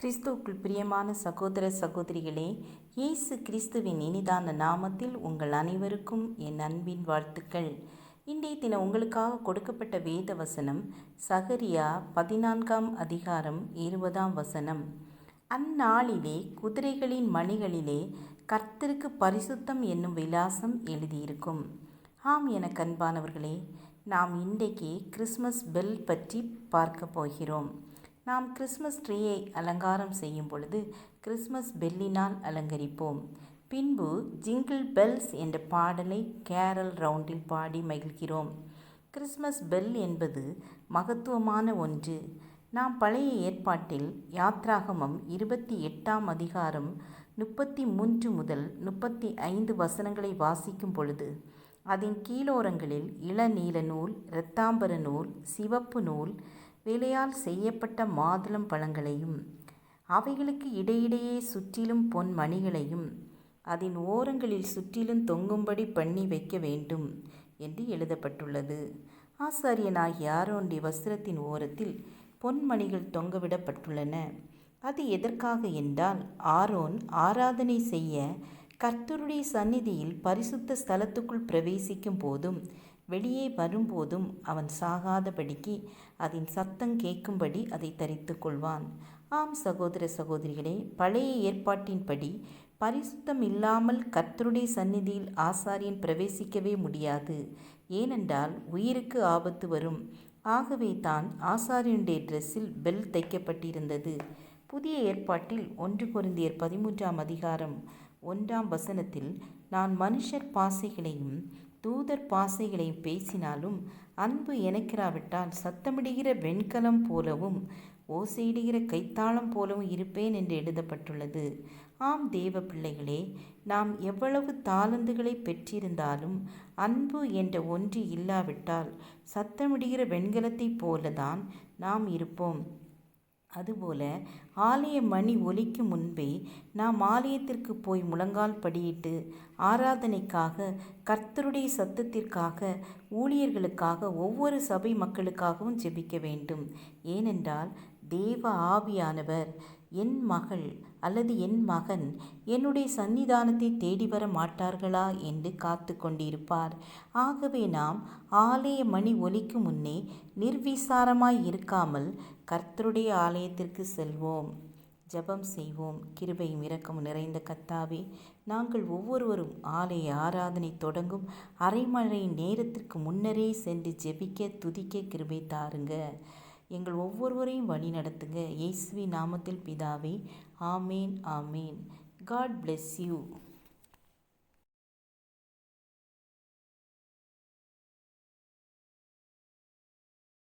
கிறிஸ்துவுக்குள் பிரியமான சகோதர சகோதரிகளே, இயேசு கிறிஸ்துவின் இனிதான நாமத்தில் உங்கள் அனைவருக்கும் என் அன்பின் வாழ்த்துக்கள். இன்றைய தினம் உங்களுக்காக கொடுக்கப்பட்ட வேத வசனம் சகரியா 14 அதிகாரம் 20 அந்நாளிலே குதிரைகளின் மணிகளிலே கர்த்தருக்கு பரிசுத்தம் என்னும் விலாசம் எழுதியிருக்கும். ஆம், என கண்பானவர்களே, நாம் இன்றைக்கு கிறிஸ்மஸ் பெல் பற்றி பார்க்க போகிறோம். நாம் கிறிஸ்மஸ் ட்ரீயை அலங்காரம் செய்யும் பொழுது கிறிஸ்மஸ் பெல்லினால் அலங்கரிப்போம். பின்பு ஜிங்கிள் பெல்ஸ் என்ற பாடலை கேரல் ரவுண்டில் பாடி மகிழ்கிறோம். கிறிஸ்மஸ் பெல் என்பது மகத்துவமான ஒன்று. நாம் பழைய ஏற்பாட்டில் யாத்ராகமம் 28 அதிகாரம் 33 முதல் 35 வசனங்களை வாசிக்கும் பொழுது அதன் கீழோரங்களில் இளநீல நூல், இரத்தாம்பர நூல், சிவப்பு நூல், வேலையால் செய்யப்பட்ட மாதுளம் பழங்களையும் அவைகளுக்கு இடையிடையே சுற்றிலும் பொன் மணிகளையும் அதன் ஓரங்களில் சுற்றிலும் தொங்கும்படி பண்ணி வைக்க வேண்டும் என்று எழுதப்பட்டுள்ளது. ஆசாரியனாகிய ஆரோனுடைய வஸ்திரத்தின் ஓரத்தில் பொன்மணிகள் தொங்கவிடப்பட்டுள்ளன. அது எதற்காக என்றால், ஆரோன் ஆராதனை செய்ய கர்த்தருடைய சந்நிதியில் பரிசுத்த ஸ்தலத்துக்குள் பிரவேசிக்கும் போதும் வெளியே வரும்போதும் அவன் சாகாதபடிக்கு அதன் சத்தம் கேட்கும்படி அதை தரித்து கொள்வான். ஆம் சகோதர சகோதரிகளே, பழைய ஏற்பாட்டின்படி பரிசுத்தம் இல்லாமல் கர்த்தருடைய சந்நிதியில் ஆசாரியன் பிரவேசிக்கவே முடியாது. ஏனென்றால் உயிருக்கு ஆபத்து வரும். ஆகவே தான் ஆசாரியனுடைய ட்ரெஸ்ஸில் பெல் தைக்கப்பட்டிருந்தது. புதிய ஏற்பாட்டில் 1 கொரிந்தியர் 13 அதிகாரம் 1 நான் மனுஷர் பாசைகளையும் தூதர் பாசைகளையும் பேசினாலும் அன்பு எனக்கிராவிட்டால் சத்தமிடுகிற வெண்கலம் போலவும் ஓசையிடுகிற கைத்தாளம் போலவும் இருப்பேன் என்று எழுதப்பட்டுள்ளது. ஆம் தேவ பிள்ளைகளே, நாம் எவ்வளவு தாளந்துகளை பெற்றிருந்தாலும் அன்பு என்ற ஒன்று இல்லாவிட்டால் சத்தமிடுகிற வெண்கலத்தைப் போலதான் நாம் இருப்போம். அதுபோல ஆலய மணி ஒலிக்கும் முன்பே நாம் ஆலயத்திற்கு போய் முழங்கால் படியிட்டு ஆராதனைக்காக, கர்த்தருடைய சத்தத்திற்காக, ஊழியர்களுக்காக, ஒவ்வொரு சபை மக்களுக்காகவும் ஜெபிக்க வேண்டும். ஏனென்றால் தேவ ஆவியானவர் என் மகள் அல்லது என் மகன் என்னுடைய சன்னிதானத்தை தேடி வர மாட்டார்களா என்று காத்து கொண்டிருப்பார். ஆகவே நாம் ஆலய மணி ஒலிக்கும் முன்னே நிர்விசாரமாய் இருக்காமல் கர்த்தருடைய ஆலயத்திற்கு செல்வோம். ஜெபம் செய்வோம். கிருபையும் இரக்கமும் நிறைந்த கர்த்தாவே, நாங்கள் ஒவ்வொருவரும் ஆலய ஆராதனை தொடங்கும் அரைமணி நேரத்திற்கு முன்னரே சென்று ஜெபிக்க, துதிக்க கிருபை தாருங்க. எங்கள் ஒவ்வொருவரையும் வழி நடத்துங்க. இயேசுவின் நாமத்தில் பிதாவே, ஆமேன், ஆமேன். God bless you.